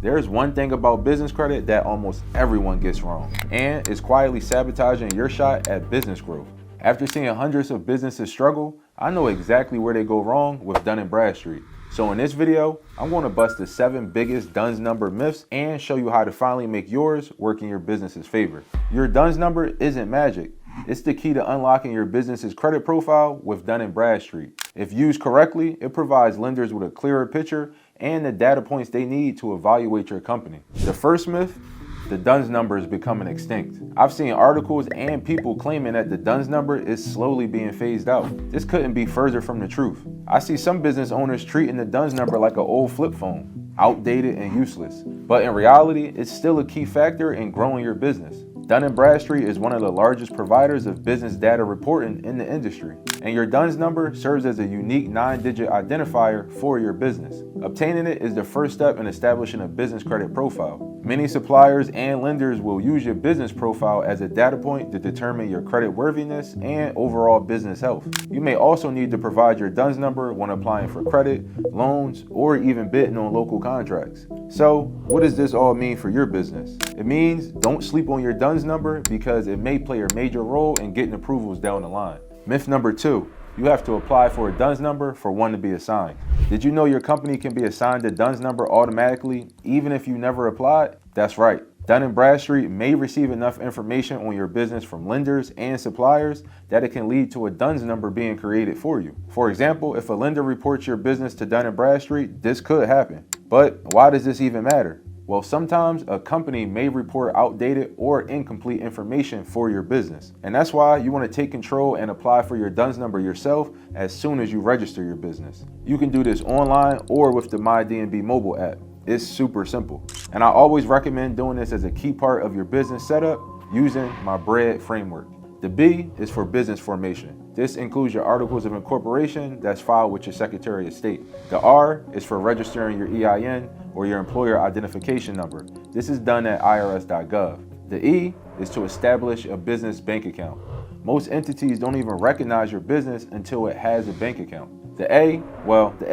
There's one thing about business credit that almost everyone gets wrong, and it's quietly sabotaging your shot at business growth. After seeing hundreds of businesses struggle, I know exactly where they go wrong with Dun Bradstreet. So in this video, I'm going to bust the 7 biggest DUNS number myths and show you how to finally make yours work in your business's favor. Your DUNS number isn't magic. It's the key to unlocking your business's credit profile with Dun Bradstreet. If used correctly, it provides lenders with a clearer picture and the data points they need to evaluate your company. The first myth: the DUNS number is becoming extinct. I've seen articles and people claiming that the DUNS number is slowly being phased out. This couldn't be further from the truth. I see some business owners treating the DUNS number like an old flip phone, outdated and useless. But in reality, it's still a key factor in growing your business. Dun Bradstreet is one of the largest providers of business data reporting in the industry, and your DUNS number serves as a unique 9-digit identifier for your business. Obtaining it is the first step in establishing a business credit profile. Many suppliers and lenders will use your business profile as a data point to determine your credit worthiness and overall business health. You may also need to provide your DUNS number when applying for credit, loans, or even bidding on local contracts. So, what does this all mean for your business? It means don't sleep on your DUNS number because it may play a major role in getting approvals down the line. Myth number 2. You have to apply for a DUNS number for one to be assigned. Did you know your company can be assigned a DUNS number automatically even if you never applied? That's right. Dun Bradstreet may receive enough information on your business from lenders and suppliers that it can lead to a DUNS number being created for you. For example, if a lender reports your business to Dun Bradstreet, this could happen. But why does this even matter? Well, sometimes a company may report outdated or incomplete information for your business. And that's why you want to take control and apply for your DUNS number yourself as soon as you register your business. You can do this online or with the MyDNB mobile app. It's super simple. And I always recommend doing this as a key part of your business setup using my BREAD framework. The B is for business formation. This includes your articles of incorporation that's filed with your Secretary of State. The R is for registering your EIN or your employer identification number. This is done at irs.gov. The E is to establish a business bank account. Most entities don't even recognize your business until it has a bank account. The A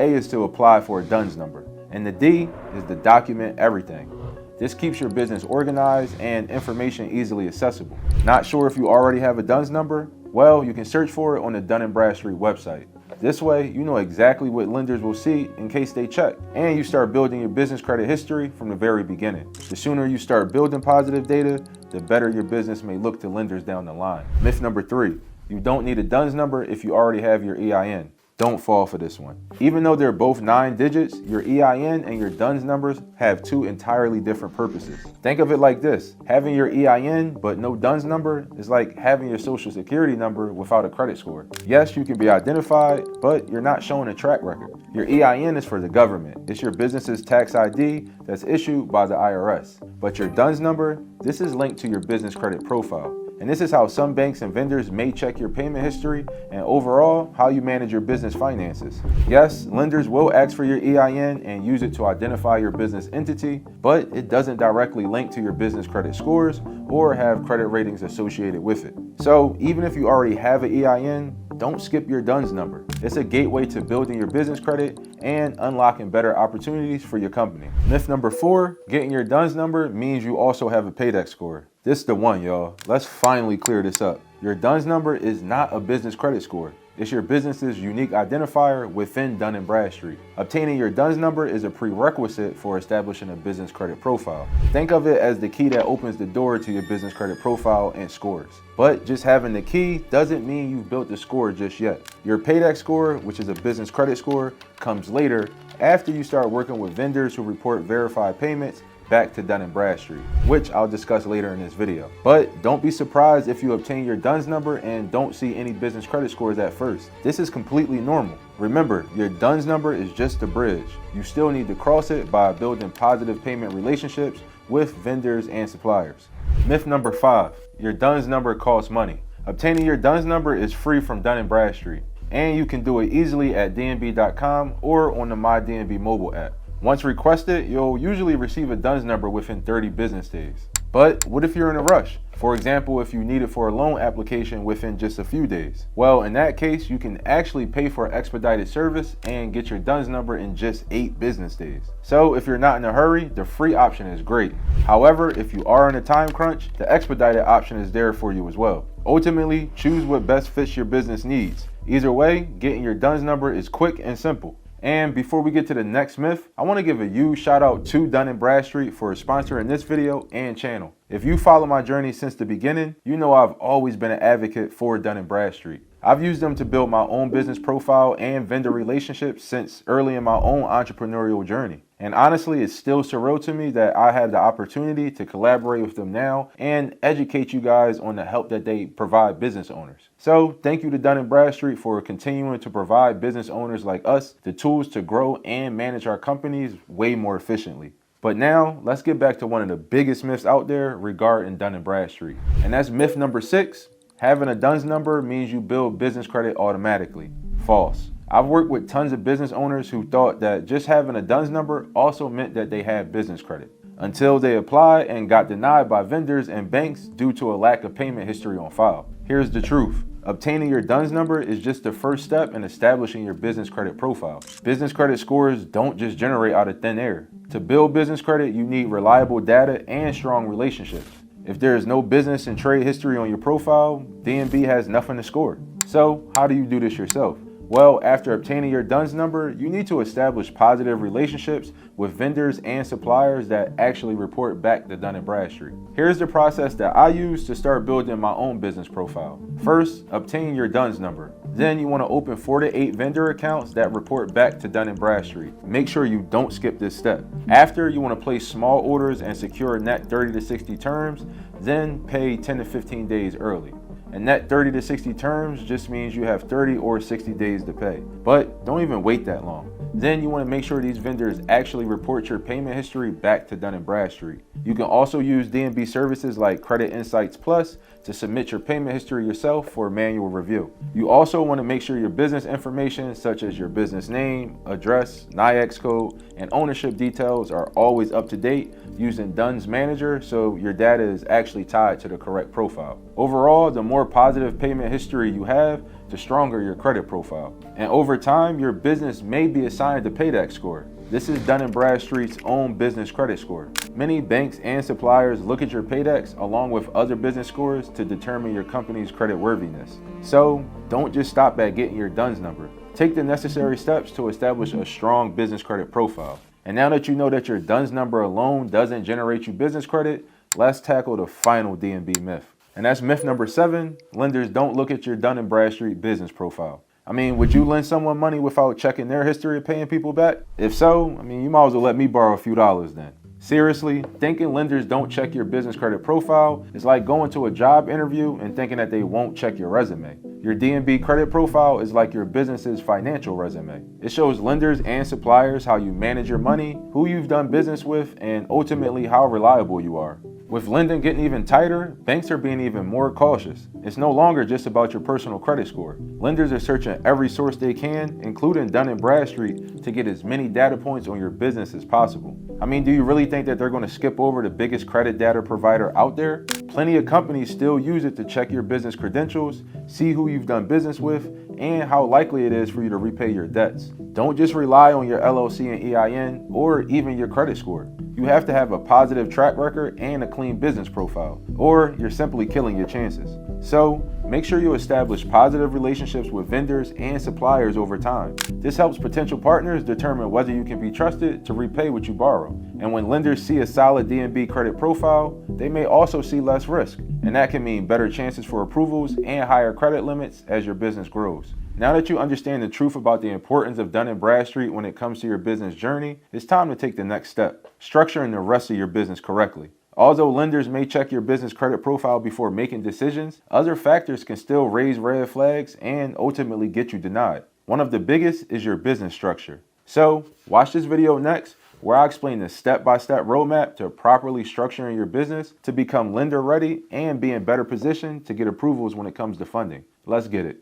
is to apply for a DUNS number. And the D is to document everything. This keeps your business organized and information easily accessible. Not sure if you already have a DUNS number? Well, you can search for it on the Dun Bradstreet website. This way, you know exactly what lenders will see in case they check, and you start building your business credit history from the very beginning. The sooner you start building positive data, the better your business may look to lenders down the line. Myth number 3, you don't need a DUNS number if you already have your EIN. Don't fall for this one. Even though they're both 9 digits, your EIN and your DUNS numbers have 2 entirely different purposes. Think of it like this: having your EIN but no DUNS number is like having your social security number without a credit score. Yes, you can be identified, but you're not showing a track record. Your EIN is for the government. It's your business's tax ID that's issued by the IRS. But your DUNS number, this is linked to your business credit profile. And this is how some banks and vendors may check your payment history and overall how you manage your business finances. Yes, lenders will ask for your EIN and use it to identify your business entity, but it doesn't directly link to your business credit scores or have credit ratings associated with it. So even if you already have an EIN, don't skip your DUNS number. It's a gateway to building your business credit and unlocking better opportunities for your company. Myth number 4, getting your DUNS number means you also have a PAYDEX score. This is the one, y'all. Let's finally clear this up. Your DUNS number is not a business credit score. It's your business's unique identifier within Dun Bradstreet. Obtaining your DUNS number is a prerequisite for establishing a business credit profile. Think of it as the key that opens the door to your business credit profile and scores. But just having the key doesn't mean you've built the score just yet. Your PAYDEX score, which is a business credit score, comes later after you start working with vendors who report verified payments back to Dun Bradstreet, which I'll discuss later in this video. But don't be surprised if you obtain your DUNS number and don't see any business credit scores at first. This is completely normal. Remember, your DUNS number is just a bridge. You still need to cross it by building positive payment relationships with vendors and suppliers. Myth number 5, your DUNS number costs money. Obtaining your DUNS number is free from Dun Bradstreet, and you can do it easily at dnb.com or on the MyDNB mobile app. Once requested, you'll usually receive a DUNS number within 30 business days. But what if you're in a rush? For example, if you need it for a loan application within just a few days. Well, in that case, you can actually pay for expedited service and get your DUNS number in just 8 business days. So if you're not in a hurry, the free option is great. However, if you are in a time crunch, the expedited option is there for you as well. Ultimately, choose what best fits your business needs. Either way, getting your DUNS number is quick and simple. And before we get to the next myth, I want to give a huge shout out to Dun Bradstreet for sponsoring this video and channel. If you follow my journey since the beginning, you know I've always been an advocate for Dun Bradstreet. I've used them to build my own business profile and vendor relationships since early in my own entrepreneurial journey. And honestly, it's still surreal to me that I have the opportunity to collaborate with them now and educate you guys on the help that they provide business owners. So thank you to Dun Bradstreet for continuing to provide business owners like us the tools to grow and manage our companies way more efficiently. But now let's get back to one of the biggest myths out there regarding Dun Bradstreet. And that's myth number 6. Having a DUNS number means you build business credit automatically. False. I've worked with tons of business owners who thought that just having a DUNS number also meant that they had business credit, until they applied and got denied by vendors and banks due to a lack of payment history on file. Here's the truth. Obtaining your DUNS number is just the first step in establishing your business credit profile. Business credit scores don't just generate out of thin air. To build business credit, you need reliable data and strong relationships. If there is no business and trade history on your profile, DNB has nothing to score. So how do you do this yourself? Well, after obtaining your DUNS number, you need to establish positive relationships with vendors and suppliers that actually report back to Dun Bradstreet. Here's the process that I use to start building my own business profile. First, obtain your DUNS number. Then you want to open 4 to 8 vendor accounts that report back to Dun Bradstreet. Make sure you don't skip this step. After, you want to place small orders and secure net 30 to 60 terms, then pay 10 to 15 days early. And net 30 to 60 terms just means you have 30 or 60 days to pay. But don't even wait that long. Then you want to make sure these vendors actually report your payment history back to Dun Bradstreet. You can also use DNB services like Credit Insights Plus to submit your payment history yourself for manual review. You also want to make sure your business information such as your business name, address, NIAX code, and ownership details are always up to date using DUNS Manager so your data is actually tied to the correct profile. Overall, the more positive payment history you have, the stronger your credit profile. And over time, your business may be assigned a PAYDEX score. This is Dun Bradstreet's own business credit score. Many banks and suppliers look at your PAYDEX along with other business scores to determine your company's credit worthiness. So don't just stop at getting your DUNS number. Take the necessary steps to establish a strong business credit profile. And now that you know that your DUNS number alone doesn't generate you business credit, let's tackle the final DNB myth. And that's myth number 7. Lenders don't look at your Dun Bradstreet business profile. I mean, would you lend someone money without checking their history of paying people back? If so, you might as well let me borrow a few dollars then. Seriously, thinking lenders don't check your business credit profile is like going to a job interview and thinking that they won't check your resume. Your DNB credit profile is like your business's financial resume. It shows lenders and suppliers how you manage your money, who you've done business with, and ultimately how reliable you are. With lending getting even tighter, banks are being even more cautious. It's no longer just about your personal credit score. Lenders are searching every source they can, including Dun Bradstreet, to get as many data points on your business as possible. Do you really think that they're going to skip over the biggest credit data provider out there? Plenty of companies still use it to check your business credentials, see who you've done business with, and how likely it is for you to repay your debts. Don't just rely on your LLC and EIN or even your credit score. You have to have a positive track record and a clean business profile, or you're simply killing your chances. So make sure you establish positive relationships with vendors and suppliers over time. This helps potential partners determine whether you can be trusted to repay what you borrow. And when lenders see a solid DNB credit profile, they may also see less risk. And that can mean better chances for approvals and higher credit limits as your business grows. Now that you understand the truth about the importance of Dun Bradstreet when it comes to your business journey, it's time to take the next step, structuring the rest of your business correctly. Although lenders may check your business credit profile before making decisions, other factors can still raise red flags and ultimately get you denied. One of the biggest is your business structure. So watch this video next, where I explain the step-by-step roadmap to properly structuring your business to become lender ready and be in better position to get approvals when it comes to funding. Let's get it.